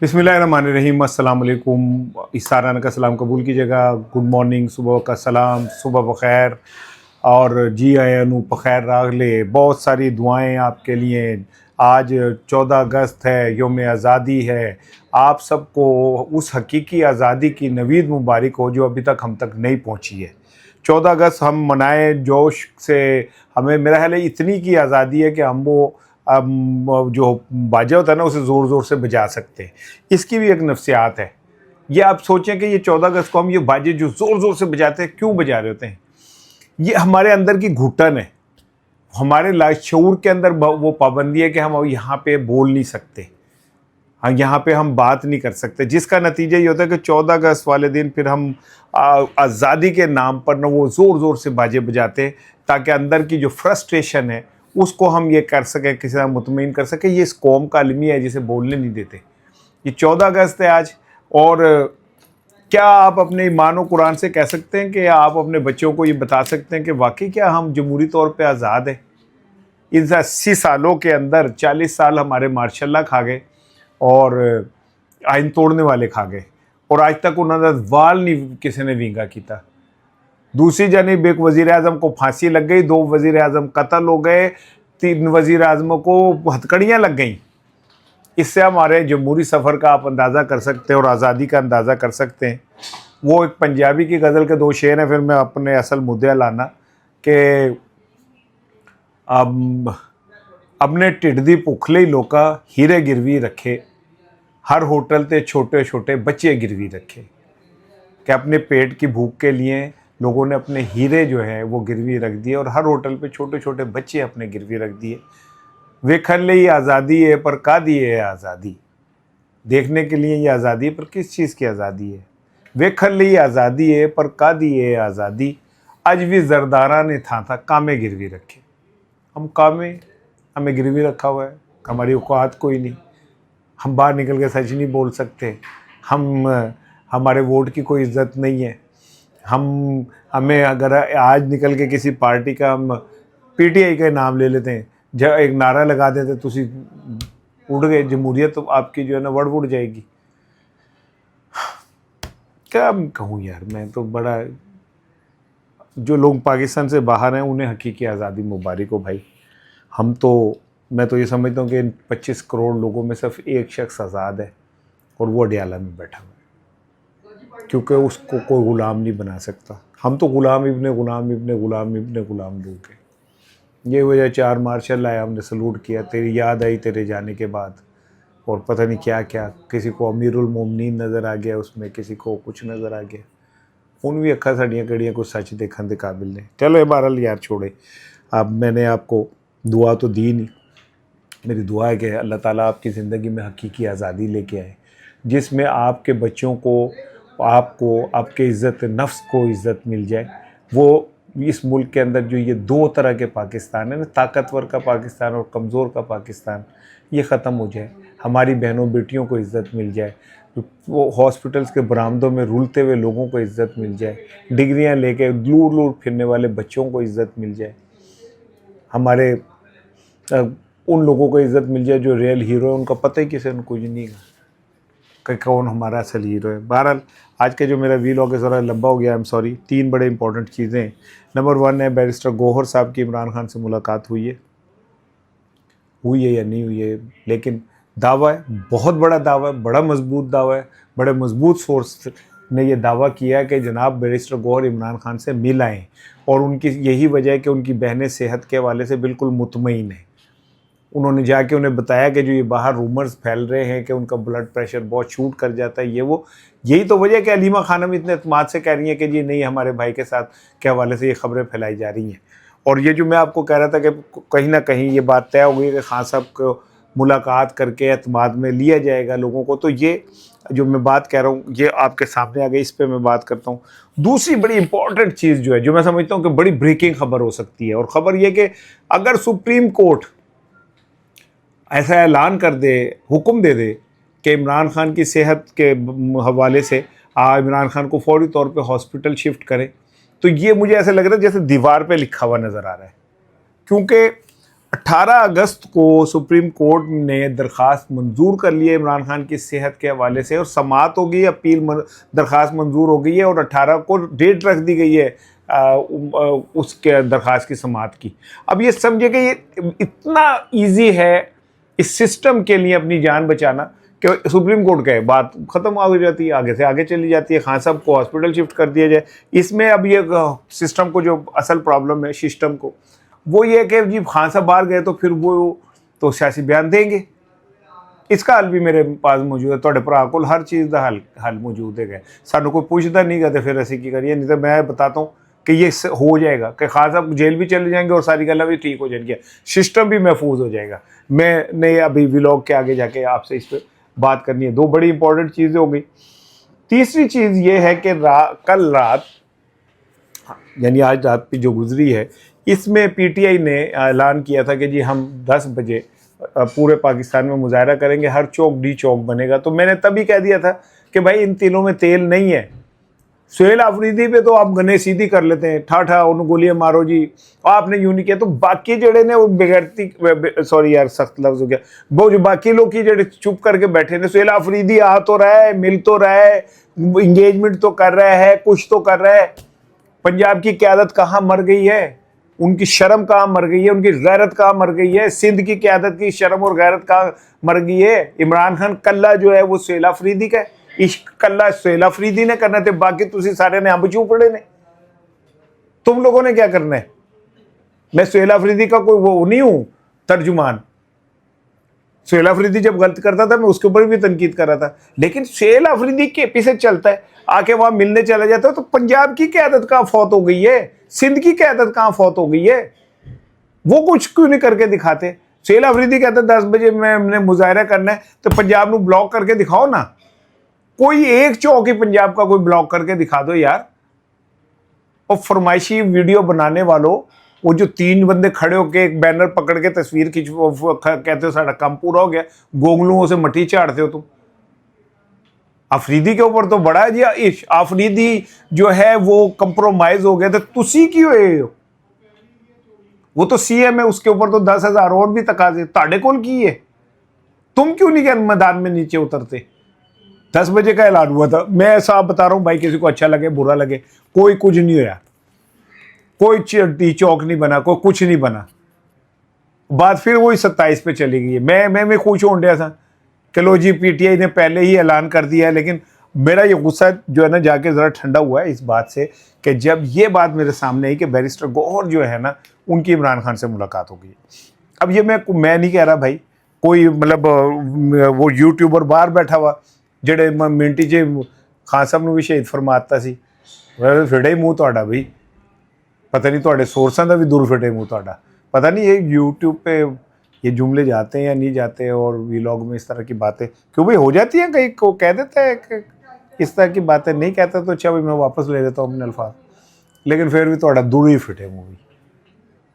बिस्मिल्लाहिर्रहमानिर्रहीम, अस्सलाम वालेकुम। इसाराना का सलाम कबूल कीजिएगा। गुड मॉर्निंग, सुबह का सलाम, सुबह बखैर और जी आयानू बखैर रागले। बहुत सारी दुआएं आपके लिए। आज 14 अगस्त है, योम आज़ादी है। आप सबको उस हकीकी आज़ादी की नवीद मुबारक हो जो अभी तक हम तक नहीं पहुंची है। 14 अगस्त हम मनाएं जोश से। हमें मेरा ख्याल है इतनी की आज़ादी है कि हम वो जो बाजा होता है ना उसे ज़ोर ज़ोर से बजा सकते हैं। इसकी भी एक नफ्सियात है। ये आप सोचें कि ये 14 अगस्त को हम ये बाजे जो ज़ोर ज़ोर से बजाते हैं क्यों बजा रहे होते हैं। ये हमारे अंदर की घुटन है। हमारे लाशऊर के अंदर वो पाबंदी है कि हम यहाँ पे बोल नहीं सकते, हाँ यहाँ पे हम बात नहीं कर सकते, जिसका नतीजा ये होता है कि 14 अगस्त वाले दिन फिर हम आज़ादी के नाम पर ना वो ज़ोर ज़ोर से बाजे बजाते हैं ताकि अंदर की जो फ्रस्ट्रेशन है उसको हम ये कर सकें, किसी तरह मुतमईन कर सकें। ये इस कौम का अलमी है जिसे बोलने नहीं देते। ये 14 अगस्त है आज। और क्या आप अपने ईमान और कुरान से कह सकते हैं कि आप अपने बच्चों को ये बता सकते हैं कि वाकई क्या हम जमहूरी तौर पे आज़ाद हैं? इन 80 सालों के अंदर 40 साल हमारे मार्शल खा गए और आइन तोड़ने वाले खा गए, और आज तक उन्होंने वाल नहीं किसी ने विंगा किया। दूसरी जानिब एक वज़ीर आज़म को फांसी लग गई, 2 वज़ीर आज़म कत्ल हो गए, 3 वज़ीर आज़मों को हथकड़ियाँ लग गई। इससे हमारे जमहूरी सफ़र का आप अंदाज़ा कर सकते हैं और आज़ादी का अंदाज़ा कर सकते हैं। वो एक पंजाबी की गज़ल के 2 शेर हैं, फिर मैं अपने असल मुद्दे लाना कि अपने ढिड दी भुख लई लोका हीरे गिरवी रखे, हर होटल ते छोटे छोटे बच्चे गिरवी रखे। कि अपने पेट की भूख के लिए लोगों ने अपने हीरे जो है वो गिरवी रख दिए और हर होटल पे छोटे छोटे बच्चे अपने गिरवी रख दिए। वेखन लई आज़ादी है पर का दी है आज़ादी, देखने के लिए ये आज़ादी है पर किस चीज़ की आज़ादी है। वेखन लई आज़ादी है पर का दी है आज़ादी, अज भी जरदारा ने था कामे गिरवी रखे। हम कामे, हमें गिरवी रखा हुआ है, हमारी औकात कोई नहीं, हम बाहर निकल के सच नहीं बोल सकते, हमारे वोट की कोई इज्जत नहीं है। हमें अगर आज निकल के किसी पार्टी का हम पीटीआई का नाम ले लेते हैं, जब एक नारा लगा देते तुसी उड़ गए, जमहूरियत तो आपकी जो है ना वड़ उड़ जाएगी। क्या कहूँ यार, मैं तो बड़ा, जो लोग पाकिस्तान से बाहर हैं उन्हें हकीकी आज़ादी मुबारक हो भाई। हम तो, मैं तो ये समझता हूँ कि 25 करोड़ लोगों में सिर्फ एक शख्स आज़ाद है और वो अडियाला में बैठा हुआ है, क्योंकि उसको कोई ग़ुलाम नहीं बना सकता। हम तो ग़ुलाम इब्ने ग़ुलाम इब्ने ग़ुलाम इब्ने ग़ुलाम लोग हैं। ये वजह 4 मार्शल आया, हमने सलूट किया, तेरी याद आई तेरे जाने के बाद, और पता नहीं क्या क्या, किसी को अमीरुल मोमिनीन नज़र आ गया उसमें, किसी को कुछ नज़र आ गया। उन भी अखा साड़ियाँ कड़ियाँ कुछ सच देखने के काबिल ने। चलो ये बहरहाल यार छोड़े। अब मैंने आपको दुआ तो दी नहीं। मेरी दुआ है कि अल्लाह ताला आपकी ज़िंदगी में हकीकी आज़ादी लेके आए, जिसमें आपके बच्चों को, आपको, आपके इज़्ज़त नफ्स को इज़्ज़त मिल जाए। वो इस मुल्क के अंदर जो ये 2 तरह के पाकिस्तान है ना, ताकतवर का पाकिस्तान और कमज़ोर का पाकिस्तान, ये ख़त्म हो जाए। हमारी बहनों बेटियों को इज़्ज़त मिल जाए, वो हॉस्पिटल्स के बरामदों में रुलते हुए लोगों को इज़्ज़त मिल जाए, डिग्रियां लेके लूर लूर फिरने वाले बच्चों को इज़्ज़त मिल जाए, हमारे उन लोगों को इज़्ज़त मिल जाए जो रियल हीरो है, उनका पता ही किसी ने कुछ नहीं है कि कौन हमारा असल हीरो है। बहरहाल आज का जो मेरा वीलॉग है ज़रा लंबा हो गया, आई एम सॉरी। 3 बड़े इंपॉर्टेंट चीज़ें हैं। नंबर 1 है, बैरिस्टर गौहर साहब की इमरान खान से मुलाकात हुई है या नहीं हुई है, लेकिन दावा है, बहुत बड़ा दावा है, बड़ा मजबूत दावा है। बड़े मजबूत सोर्स ने यह दावा किया है कि जनाब बैरिस्टर गौहर इमरान खान से मिल आए, और उनकी यही वजह है कि उनकी बहनें सेहत के हवाले से बिल्कुल मुतमईन हैं। उन्होंने जाके उन्हें बताया कि जो ये बाहर रूमर्स फैल रहे हैं कि उनका ब्लड प्रेशर बहुत शूट कर जाता है, ये वो, यही तो वजह है कि अलीमा खानम इतने एतमाद से कह रही हैं कि जी नहीं, हमारे भाई के साथ के हवाले से ये खबरें फैलाई जा रही हैं। और ये जो मैं आपको कह रहा था कि कहीं ना कहीं ये बात तय हो गई कि खान साहब को मुलाकात करके एतमाद में लिया जाएगा लोगों को, तो ये जो मैं बात कह रहा हूँ ये आपके सामने आ गई, इस पर मैं बात करता हूँ। दूसरी बड़ी इंपॉर्टेंट चीज़ जो है, जो मैं समझता हूँ कि बड़ी ब्रेकिंग खबर हो सकती है, और ख़बर यह कि अगर सुप्रीम कोर्ट ऐसा ऐलान कर दे, हुक्म दे दे कि इमरान खान की सेहत के हवाले से इमरान खान को फौरी तौर पे हॉस्पिटल शिफ्ट करें, तो ये मुझे ऐसा लग रहा है जैसे दीवार पे लिखा हुआ नज़र आ रहा है। क्योंकि 18 अगस्त को सुप्रीम कोर्ट ने दरख्वास्त मंजूर कर ली है इमरान खान की सेहत के हवाले से, और समाअत हो गई है, दरख्वास्त मंजूर हो गई है और 18 को डेट रख दी गई है उसके दरख्वास्त की समाअत की। अब ये समझे कि ये इतना इजी है इस सिस्टम के लिए अपनी जान बचाना कि सुप्रीम कोर्ट कहे बात ख़त्म हो जाती है, आगे से आगे चली जाती है, खान साहब को हॉस्पिटल शिफ्ट कर दिया जाए। इसमें अब ये सिस्टम को जो असल प्रॉब्लम है सिस्टम को, वो ये है कि जी खान साहब बाहर गए तो फिर वो तो सियासी बयान देंगे। इसका हल भी मेरे पास मौजूद है, ਤੁਹਾਡੇ ਭਰਾ ਕੋਲ हर चीज़ का हल मौजूद है। सानू कोई पूछता नहीं कहते फिर असी की करिए, नहीं तो मैं बताता हूँ कि ये हो जाएगा कि खान साहब जेल भी चले जाएंगे और सारी गल्ला भी ठीक हो जाएंगी, सिस्टम भी महफूज हो जाएगा। मैंने अभी व्लॉग के आगे जाके आपसे इस पर बात करनी है। 2 बड़ी इंपॉर्टेंट चीज़ें हो गई। तीसरी चीज़ ये है कि कल रात यानी आज रात की जो गुजरी है, इसमें पीटीआई ने ऐलान किया था कि जी हम 10 बजे पूरे पाकिस्तान में मुजाहरा करेंगे, हर चौक डी चौक बनेगा। तो मैंने तभी कह दिया था कि भाई इन तीनों में तेल नहीं है। सुहेल आफरीदी पे तो आप गने सीधी कर लेते हैं, ठा उन्होंने गोलियां मारो जी, आपने यूं नहीं किया। तो बाकी जड़े ने वो बेगैरती, सॉरी यार सख्त लफ्ज हो गया, वो जो बाकी लोग की जड़े चुप करके बैठे ने, सुहेल आफरीदी आ तो रहा है, मिल तो रहा है, इंगेजमेंट तो कर रहा है, कुछ तो कर रहा है। पंजाब की क़यादत कहाँ मर गई है, उनकी शर्म कहाँ मर गई है, उनकी गैरत कहाँ मर गई है, सिंध की क़यादत की शर्म और गैरत कहाँ मर गई है। इमरान खान कल्ला जो है वो सुहेल आफरीदी का है, इश्क कल्ला सुहेल आफरीदी ने करना थे, बाकी तुसी सारे ने अंब चूपड़े ने, तुम लोगों ने क्या करना है। मैं सुहेल आफरीदी का कोई वो नहीं हूं तर्जुमान। सुहेल आफरीदी जब गलत करता था मैं उसके ऊपर भी तनकीद कर रहा था, लेकिन सुहेल आफरीदी के पीछे चलता है, आके वहां मिलने चला जाता है। तो पंजाब की क़यादत कहाँ फौत हो गई है, सिंध की क़यादत कहाँ फौत हो गई है, वो कुछ क्यों नहीं करके दिखाते। सुहेल आफरीदी कहता 10 बजे हमने मुजाहरा करना है, तो पंजाब को ब्लॉक करके दिखाओ ना, कोई एक चौक ही पंजाब का कोई ब्लॉक करके दिखा दो यार। और फरमाइशी वीडियो बनाने वालों, वो जो 3 बंदे खड़े होके एक बैनर पकड़ के तस्वीर खींच कहते हो सारा काम पूरा हो गया, गोगलुओं से मट्टी चाटते हो तुम। आफरीदी के ऊपर तो बड़ा है जी, आफरीदी जो है वो कंप्रोमाइज हो गया, तो तुसी क्यों हो, वो तो सीएम है, उसके ऊपर तो 10,000 और भी तकाजे ताड़े कोल की है। तुम क्यों नहीं मैदान में नीचे उतरते। 10 बजे का ऐलान हुआ था, मैं ऐसा बता रहा हूँ भाई, किसी को अच्छा लगे बुरा लगे, कोई कुछ नहीं होया, कोई चौक नहीं बना, कोई कुछ नहीं बना। बात फिर वही 27 पे चली गई है। मैं खुश हो गया था कि लो जी पीटीआई ने पहले ही ऐलान कर दिया है, लेकिन मेरा ये गुस्सा जो है ना जाके ज़रा ठंडा हुआ है इस बात से कि जब ये बात मेरे सामने आई कि बैरिस्टर गौहर जो है ना उनकी इमरान खान से मुलाकात हो गई। अब ये मैं नहीं कह रहा भाई, कोई मतलब वो यूट्यूबर बाहर बैठा हुआ ਜਿਹੜੇ ਮਿੰਟ 'ਚ ਖਾਨ ਸਾਹਿਬ ਨੂੰ ਵੀ ਸ਼ਹੀਦ ਫਰਮਾਤਾ ਸੀ, ਫਿੜੇ ਹੀ ਮੂੰਹ ਤੁਹਾਡਾ ਬਈ, पता नहीं ਤੁਹਾਡੇ सोर्सों का भी दूर फिटे मुँह ਤੁਹਾਡਾ। पता नहीं ये यूट्यूब पे ये जुमले जाते हैं या नहीं जाते, और व्लॉग में इस तरह की बातें क्यों भी हो जाती हैं। कहीं को कह देता है कि इस तरह की बातें नहीं कहता तो अच्छा भाई मैं वापस ले लेता हूँ अपने अल्फाज, लेकिन फिर भी ਤੁਹਾਡਾ दूर ही फिटे मुँह भी,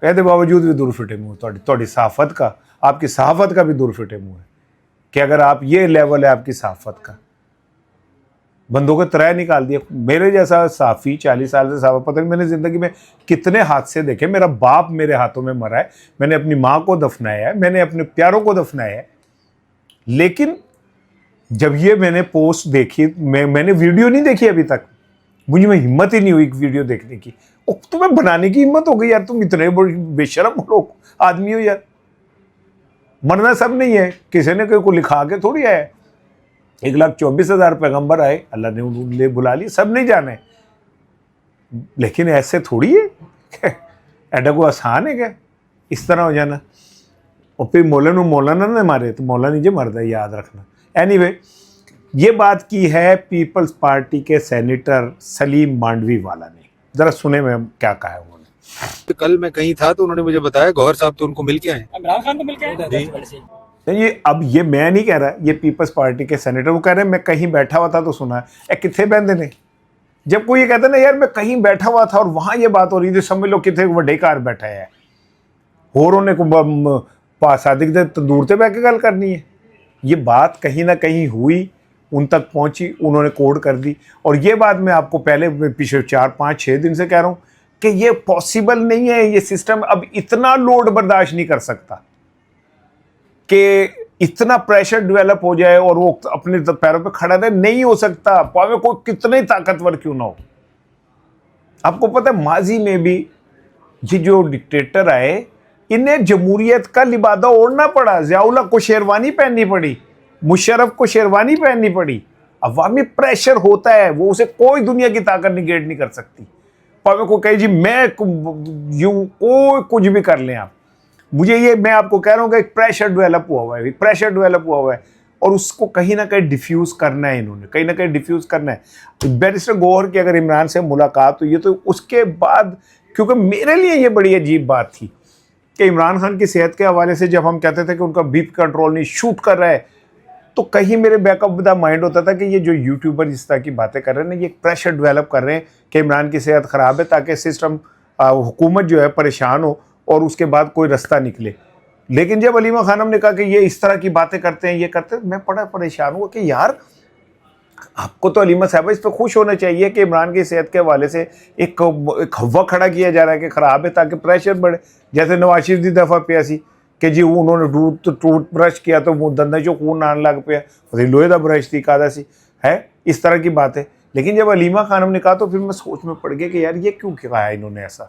ਇਹਦੇ बावजूद भी दूर फिटे मुँह ਤੁਹਾਡੀ सहाफ़त का, आपकी सहाफ़त का भी दूर फिटे मुँह है कि अगर आप ये लेवल है आपकी सहाफ़त का, बंदों को तरह निकाल दिया। मेरे जैसा साफ़ी 40 साल से साफ़, पता नहीं मैंने ज़िंदगी में कितने हादसे देखे। मेरा बाप मेरे हाथों में मरा है, मैंने अपनी माँ को दफनाया है, मैंने अपने प्यारों को दफनाया है, लेकिन जब ये मैंने पोस्ट देखी, मैंने वीडियो नहीं देखी अभी तक, मुझे में हिम्मत ही नहीं हुई वीडियो देखने की। तुम्हें बनाने की हिम्मत हो गई यार, तुम इतने बड़े बेशरम लोग आदमी हो यार। मरना सब नहीं है, किसी ने को लिखा के थोड़ी है। 1,24,000 पैगंबर आए, अल्लाह ने उन्हें बुला ली, सब नहीं जाने, लेकिन ऐसे थोड़ी है एडा को आसान है क्या इस तरह हो जाना। और फिर मौलाना ने मारे तो मौला नहीं जो मरदा, याद रखना। एनीवे ये बात की है पीपल्स पार्टी के सेनेटर सलीम मांडवी वाला ने, ज़रा सुने में क्या कहा है उन्होंने। तो कल मैं कहीं था तो उन्होंने मुझे बताया गौहर साहब तो उनको मिल के आए, इमरान खान को मिल के आए। ये अब ये मैं नहीं कह रहा, ये पीपल्स पार्टी के सेनेटर वो कह रहे हैं मैं कहीं बैठा हुआ था तो सुना है। कितने बंदे ने, जब कोई ये कहता ना यार मैं कहीं बैठा हुआ था और वहाँ ये बात हो रही थी, समझ लो कितने बड़े कार बैठा है और उन्हें सादिक दे तंदूर से बैठ के गल करनी है। ये बात कहीं ना कहीं हुई, उन तक पहुँची, उन्होंने कोड कर दी। और ये बात मैं आपको पहले पिछले 4, 5, 6 दिन से कह रहा हूँ कि ये पॉसिबल नहीं है, ये सिस्टम अब इतना लोड बर्दाश्त नहीं कर सकता कि इतना प्रेशर डेवलप हो जाए और वो अपने पैरों पे खड़ा रहे। नहीं हो सकता, पावे कोई कितने ताकतवर क्यों ना हो। आपको पता है माजी में भी ये जो डिक्टेटर आए, इन्हें जमहूरियत का लिबादा ओढ़ना पड़ा। ज़ियाउल्लाह को शेरवानी पहननी पड़ी, मुशर्रफ को शेरवानी पहननी पड़ी। अवामी प्रेशर होता है, वो उसे कोई दुनिया की ताकत निगेट नहीं कर सकती। पावे को कहे जी मैं यूं कोई कुछ भी कर लें आप, मुझे ये मैं आपको कह रहा हूँ कि एक प्रेशर डेवलप हुआ है, प्रेशर डेवलप हुआ है और उसको कहीं ना कहीं डिफ्यूज़ करना है। इन्होंने कहीं ना कहीं डिफ्यूज़ करना है। बैरिस्टर गौहर की अगर इमरान से मुलाकात हुई है तो उसके बाद, क्योंकि मेरे लिए ये बड़ी अजीब बात थी कि इमरान खान की सेहत के हवाले से जब हम कहते थे कि उनका बीपी कंट्रोल नहीं, शूट कर रहा है, तो कहीं मेरे बैकअप द माइंड होता था कि ये जो यूट्यूबर इस तरह की बातें कर रहे हैं ना, ये प्रेशर डेवलप कर रहे हैं कि इमरान की सेहत ख़राब है ताकि सिस्टम हुकूमत जो है परेशान हो और उसके बाद कोई रास्ता निकले। लेकिन जब अलीमा खानम ने कहा कि ये इस तरह की बातें करते हैं, ये करते हैं, मैं बड़ा परेशान हुआ कि यार आपको तो अलीमा साहबा इस पर खुश होना चाहिए कि इमरान की सेहत के हवाले से एक हवा खड़ा किया जा रहा है कि ख़राब है ताकि प्रेशर बढ़े। जैसे नवाज शरीफ की दफ़ा पिया सी कि जी उन्होंने टूथ ब्रश किया तो वो दंदा चो खून आने लग पिया, लोहे का ब्रश थी कादा सी है, इस तरह की बात है। लेकिन जब अलीमा खानम ने कहा तो फिर मैं सोच में पड़ गया कि यार ये क्यों कहा है इन्होंने ऐसा।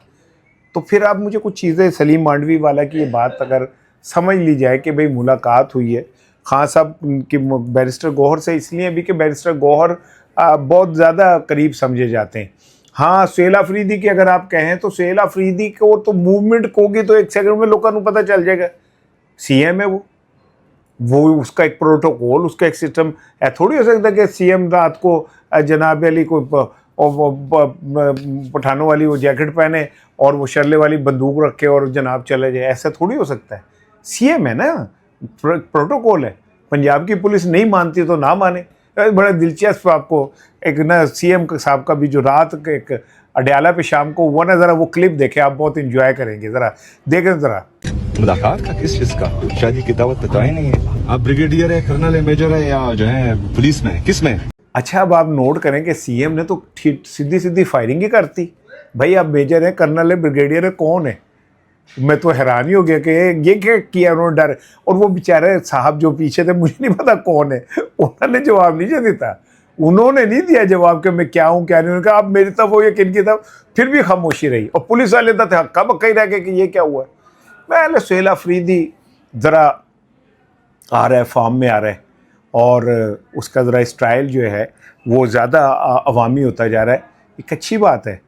तो फिर आप मुझे कुछ चीज़ें, सलीम मांडवी वाला की ये बात अगर समझ ली जाए कि भाई मुलाकात हुई है खान साहब की बैरिस्टर गौहर से, इसलिए भी कि बैरिस्टर गौहर बहुत ज़्यादा करीब समझे जाते हैं। हाँ, सुहेल अफरीदी की अगर आप कहें तो सुहेल अफरीदी को तो मूवमेंट होगी तो एक सेकंड में लोगों को पता चल जाएगा सीएम है वो उसका एक प्रोटोकॉल, उसका एक सिस्टम है। थोड़ी हो सकता कि सीएम रात को जनाब अली को पठानों वाली वो जैकेट पहने और वो शरले वाली बंदूक रखे और जनाब चले जाए, ऐसा थोड़ी हो सकता है। सीएम है ना, प्रोटोकॉल है। पंजाब की पुलिस नहीं मानती तो ना माने। बड़ा दिलचस्प आपको एक ना सीएम साहब का भी जो रात के एक अडयाला पे शाम को वो ना, ज़रा वो क्लिप देखे, आप बहुत इंजॉय करेंगे, ज़रा देखें ज़रा। मुलाकात का किस चीज का? शादी की दावत तो आई नहीं है। आप ब्रिगेडियर है, कर्नल है, मेजर है या जो है पुलिस में, किस में? अच्छा, अब आप नोट करें कि सीएम ने तो सीधी सीधी फायरिंग ही करती। भाई आप मेजर है, कर्नल है, ब्रिगेडियर है, कौन है? मैं तो हैरान ही हो गया कि ये क्या किया उन्होंने, डर। और वो बेचारे साहब जो पीछे थे, मुझे नहीं पता कौन है, उन्होंने जवाब नहीं देता, उन्होंने नहीं दिया जवाब कि मैं क्या हूँ क्या नहीं। उन्होंने कहा आप मेरी तरफ हो या किन की तरफ, फिर भी खामोशी रही। और पुलिस वाले तो हक्का बक्का ही रह गए कि ये क्या हुआ। मैं सुहेल अफरीदी ज़रा आ रहा है, फॉर्म में आ रहा है और उसका ज़रा स्टाइल जो है वो ज़्यादा अवामी होता जा रहा है। एक अच्छी बात है।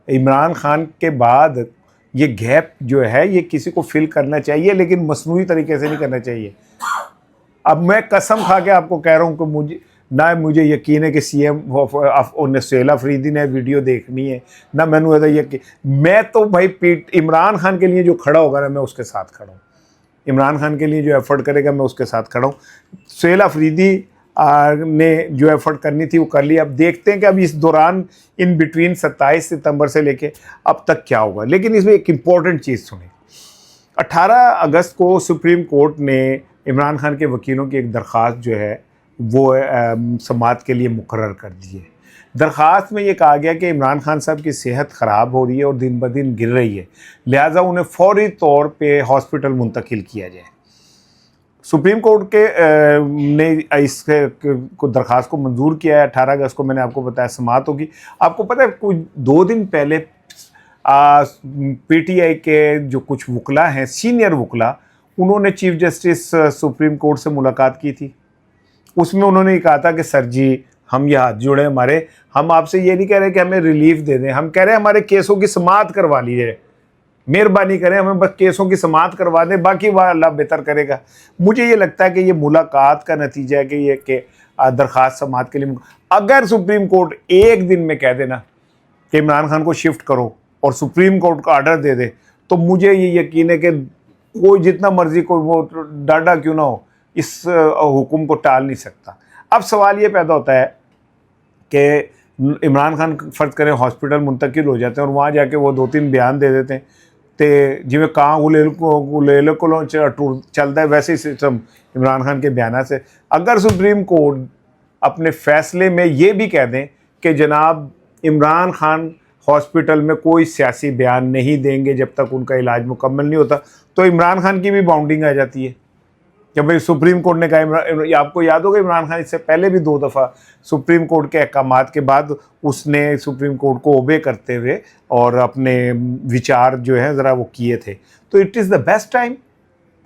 इमरान खान के बाद ये गैप जो है ये किसी को फिल करना चाहिए, लेकिन मसनूई तरीके से नहीं करना चाहिए। अब मैं कसम खा के आपको कह रहा हूँ कि मुझे यकीन है कि सीएम सुहेल अफरीदी ने वीडियो देखनी है ना, मैंने यकीन, मैं तो भाई इमरान खान के लिए जो खड़ा होगा ना, मैं उसके साथ खड़ा हूँ। इमरान खान के लिए जो एफर्ट करेगा मैं उसके साथ खड़ा हूँ। सुहेल अफरीदी ने जो एफर्ट करनी थी वो कर ली। अब देखते हैं कि अब इस दौरान इन बिटवीन 27 सितंबर से लेके अब तक क्या होगा। लेकिन इसमें एक इम्पॉर्टेंट चीज़ सुनी, 18 अगस्त को सुप्रीम कोर्ट ने इमरान खान के वकीलों की एक दरख्वास्त जो है वो समाअत के लिए मुकर्रर कर दी है। दरख्वास्त में ये कहा गया कि इमरान खान साहब की सेहत ख़राब हो रही है और दिन ब दिन गिर रही है, लिहाजा उन्हें फौरी तौर पे हॉस्पिटल मुंतकिल किया जाए। सुप्रीम कोर्ट के ने इसके को दरख्वास्त को मंजूर किया है। 18 अगस्त को मैंने आपको बताया समाअत होगी। आपको पता है कुछ 2 दिन पहले पीटीआई के जो कुछ वकला हैं, सीनियर वकला, उन्होंने चीफ जस्टिस सुप्रीम कोर्ट से मुलाकात की थी। उसमें उन्होंने कहा था कि सर जी हम ये हाथ जोड़े हमारे, हम आपसे ये नहीं कह रहे कि हमें रिलीफ दे दें, हम कह रहे हैं हमारे केसों की समाअत करवा लीजिए, मेहरबानी करें, हमें बस केसों की समाअत करवा दें, बाकी वह अल्लाह बेहतर करेगा। मुझे ये लगता है कि ये मुलाकात का नतीजा है कि ये कि दरख्वास्त समाअत के लिए अगर सुप्रीम कोर्ट एक दिन में कह देना कि इमरान खान को शिफ्ट करो और सुप्रीम कोर्ट का आर्डर दे दे, तो मुझे ये यकीन है कि कोई जितना मर्जी कोई वो डाटा क्यों ना हो, इस हुक्म को टाल नहीं सकता। अब सवाल ये पैदा होता है कि इमरान खान फ़र्ज़ करें हॉस्पिटल मुंतकिल हो जाते हैं और वहाँ जाके वो 2-3 बयान दे देते हैं, तो जिमें कहाँ गुलेल को चलता है वैसे ही सिस्टम इमरान खान के बयान से। अगर सुप्रीम कोर्ट अपने फ़ैसले में ये भी कह दें कि जनाब इमरान खान हॉस्पिटल में कोई सियासी बयान नहीं देंगे जब तक उनका इलाज मुकम्मल नहीं होता। तो इमरान खान की भी बाउंडिंग आ जाती है कि भाई सुप्रीम कोर्ट ने कहा, आपको याद होगा इमरान खान इससे पहले भी 2 दफ़ा सुप्रीम कोर्ट के अहकामात के बाद उसने सुप्रीम कोर्ट को ओबे करते हुए और अपने विचार जो है ज़रा वो किए थे। तो it is the best time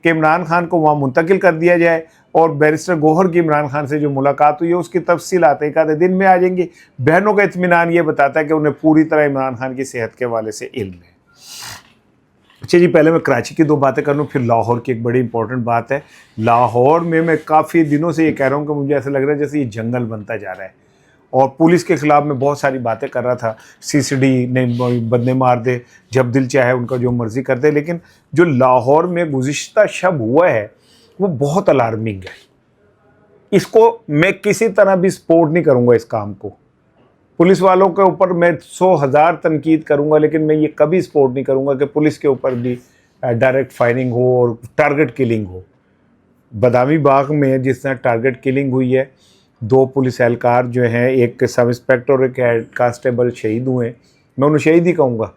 कि इमरान खान को वहाँ मुंतकिल कर दिया जाए। और बैरिस्टर गौहर की इमरान खान से जो मुलाकात हुई है उसकी तफसीलात एक आधे दिन में आ जाएंगी। बहनों का इत्मीनान ये बताता है कि उन्हें पूरी तरह इमरान खान की सेहत के हवाले से इल्म है। अच्छा जी, पहले मैं कराची की 2 बातें कर लूँ, फिर लाहौर की एक बड़ी इंपॉर्टेंट बात है। लाहौर में मैं काफ़ी दिनों से ये कह रहा हूँ कि मुझे ऐसा लग रहा है जैसे ये जंगल बनता जा रहा है और पुलिस के ख़िलाफ़ मैं बहुत सारी बातें कर रहा था। सीसीडी ने बंदे मार दे, जब दिल चाहे उनका जो मर्ज़ी कर दे, लेकिन जो लाहौर में गुज़िश्ता शब हुआ है वो बहुत अलार्मिंग है। इसको मैं किसी तरह भी सपोर्ट नहीं करूँगा इस काम को। पुलिस वालों के ऊपर मैं 100,000 तनकीद करूँगा, लेकिन मैं ये कभी सपोर्ट नहीं करूँगा कि पुलिस के ऊपर भी डायरेक्ट फायरिंग हो और टारगेट किलिंग हो। बदामी बाग में जिस तरह टारगेट किलिंग हुई है, 2 पुलिस एहलकार जो हैं, एक सब इंस्पेक्टर और एक हेड कांस्टेबल शहीद हुए। मैं उन्हें शहीद ही कहूँगा।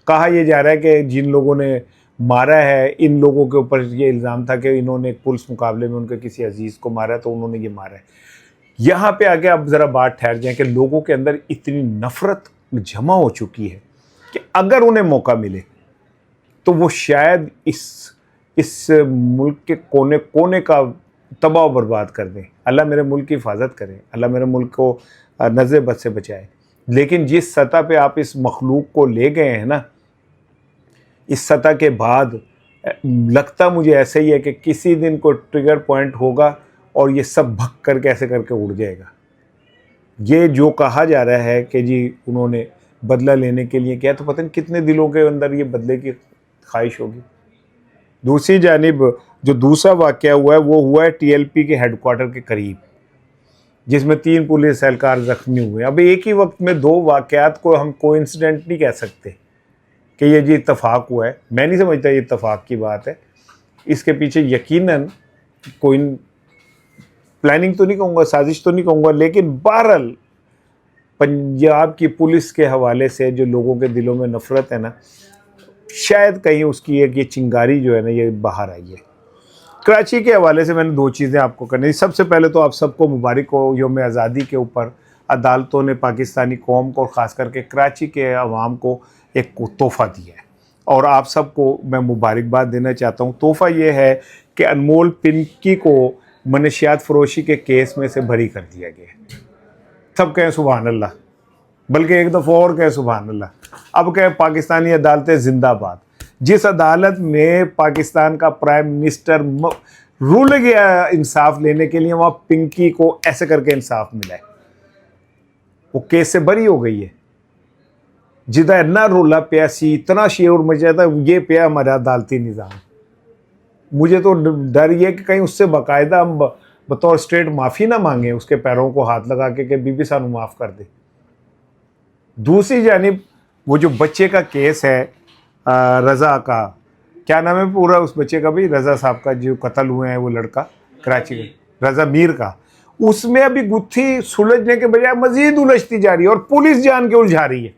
कहा यह जा रहा है कि जिन लोगों ने मारा है, इन लोगों के ऊपर ये इल्ज़ाम था कि इन्होंने एक पुलिस मुकाबले में उनके किसी अजीज़ को मारा है, तो उन्होंने ये मारा है। यहाँ पे आके अब ज़रा बात ठहर जाए कि लोगों के अंदर इतनी नफ़रत जमा हो चुकी है कि अगर उन्हें मौका मिले तो वो शायद इस मुल्क के कोने कोने का तबाह बर्बाद कर दें। अल्लाह मेरे मुल्क की हिफाजत करे, अल्लाह मेरे मुल्क को नज़र बद से बचाए। लेकिन जिस सतह पे आप इस मखलूक को ले गए हैं ना, इस सतह के बाद लगता मुझे ऐसे ही है कि किसी दिन कोई ट्रिगर पॉइंट होगा और ये सब भग कर कैसे करके उड़ जाएगा। ये जो कहा जा रहा है कि जी उन्होंने बदला लेने के लिए किया, तो पता नहीं कितने दिलों के अंदर ये बदले की ख्वाहिश होगी। दूसरी जानिब जो दूसरा वाक़या हुआ है वो हुआ है टीएलपी के हेडक्वार्टर के करीब, जिसमें 3 पुलिस एहलकार ज़ख्मी हुए। अब एक ही वक्त में 2 वाक़यात को हम कोइंसिडेंट नहीं कह सकते कि ये जी इत्तफाक हुआ है। मैं नहीं समझता ये इत्तफाक की बात है। इसके पीछे यकीनन कोई प्लानिंग तो नहीं कहूँगा, साजिश तो नहीं कहूँगा, लेकिन बहरहाल पंजाब की पुलिस के हवाले से जो लोगों के दिलों में नफ़रत है ना, शायद कहीं उसकी एक ये चिंगारी जो है ना ये बाहर आई है। कराची के हवाले से मैंने 2 चीज़ें आपको करनी थी। सबसे पहले तो आप सबको मुबारक हो, यौम आज़ादी के ऊपर अदालतों ने पाकिस्तानी कौम को, ख़ास करके कराची के अवाम को एक तोहफ़ा दिया है और आप सबको मैं मुबारकबाद देना चाहता हूँ। तोहफ़ा ये है कि अनमोल पिंकी को मनशियात फ़रोशी के केस में से बरी कर दिया गया। सब कहें सुभान अल्लाह, बल्कि एक दफ़ा और कहें सुभान अल्लाह। अब कहें पाकिस्तानी अदालतें जिंदाबाद। जिस अदालत में पाकिस्तान का प्राइम मिनिस्टर रुल गया इंसाफ लेने के लिए, वहाँ पिंकी को ऐसे करके इंसाफ मिला है, वो केस से बरी हो गई है। जिदा इतना रोला पिया सी, इतना शेर मचा था, ये पिया हमारा अदालती निज़ाम। मुझे तो डर ये कि कहीं उससे बाकायदा हम बतौर स्टेट माफ़ी ना मांगे, उसके पैरों को हाथ लगा के बीबी सानू माफ़ कर दे। दूसरी जानिब वो जो बच्चे का केस है, रज़ा का, क्या नाम है पूरा उस बच्चे का भी, रज़ा साहब का जो कत्ल हुए हैं वो लड़का कराची का, रज़ा मीर का, उसमें अभी गुत्थी सुलझने के बजाय मज़ीद उलझती जा रही है और पुलिस जान के उलझा रही है।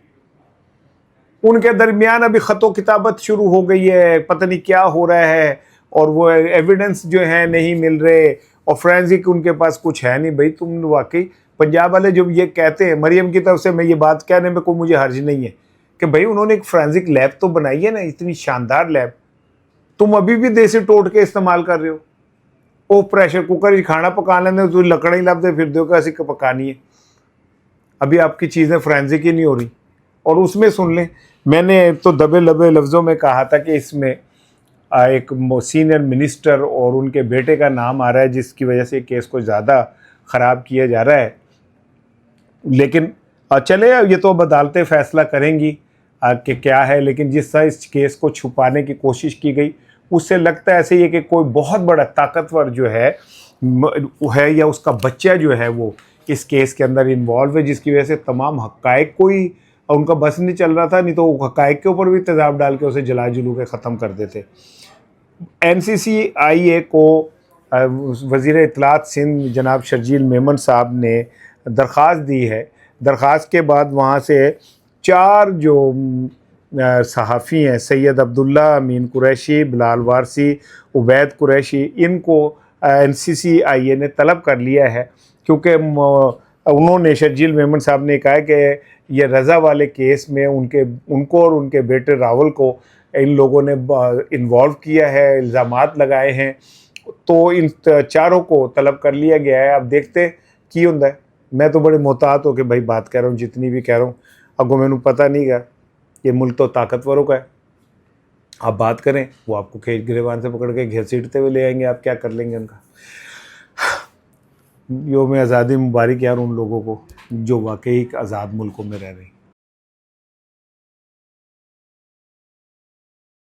उनके दरमियान अभी ख़तो किताबत शुरू हो गई है, पता नहीं क्या हो रहा है, और वो एविडेंस जो है नहीं मिल रहे और फोरेंसिक उनके पास कुछ है नहीं। भाई तुम वाकई पंजाब वाले जो ये कहते हैं, मरियम की तरफ से मैं ये बात कहने में कोई मुझे हर्ज नहीं है कि भाई उन्होंने एक फोरेंसिक लैब तो बनाई है ना, इतनी शानदार लैब, तुम अभी भी देसी टोटके इस्तेमाल कर रहे हो। ओ प्रेशर कुकर खाना पका लेने तो लकड़ी लभदे फिरदे हो कि असी पकानी है। अभी आपकी चीज़ें फोरेंसिक ही नहीं हो रही। और उसमें सुन लें, मैंने तो दबे लबे लफ्ज़ों में कहा था कि इसमें एक सीनियर मिनिस्टर और उनके बेटे का नाम आ रहा है, जिसकी वजह से केस को ज़्यादा ख़राब किया जा रहा है। लेकिन चले, ये तो अब अदालतें फ़ैसला करेंगी कि क्या है, लेकिन जिस तरह इस केस को छुपाने की कोशिश की गई, उससे लगता है ऐसे ही है कि कोई बहुत बड़ा ताकतवर जो है या उसका बच्चा जो है वो इस केस के अंदर इन्वॉल्व है, जिसकी वजह से तमाम हक़ाइक़ कोई उनका बस नहीं चल रहा था। नहीं तो हक़ाइक़ के ऊपर भी तेज़ाब डाल के उसे जला जुलू के ख़त्म कर देते। NCCIA को वज़ीर इत्तलात सिंध जनाब शर्जील मेमन साहब ने दरख्वास्त दी है। दरख्वास्त के बाद वहाँ से 4 जो सहाफ़ी हैं, सैयद अब्दुल्ला, अमीन कुरैशी, बिलाल वारसी, उबैद कुरैशी, इनको NCCIA ने तलब कर लिया है, क्योंकि उन्होंने शर्जील मेमन साहब ने कहा है कि ये रज़ा वाले केस में उनको और उनके बेटे राहुल को इन लोगों ने इन्वॉल्व किया है, इल्ज़ामात लगाए हैं, तो इन चारों को तलब कर लिया गया है। अब देखते की होंदा है। मैं तो बड़े मोहतात होकर भाई बात कर रहा हूँ, जितनी भी कह रहा हूँ, अगो मैनू पता नहीं गा, ये मुल्क तो ताकतवरों का है। आप बात करें, वो आपको खेत गिरेबान से पकड़ के घसीटते हुए ले आएंगे, आप क्या कर लेंगे उनका। योम आज़ादी मुबारक यार उन लोगों को जो वाकई एक आज़ाद मुल्कों में रह रहे हैं।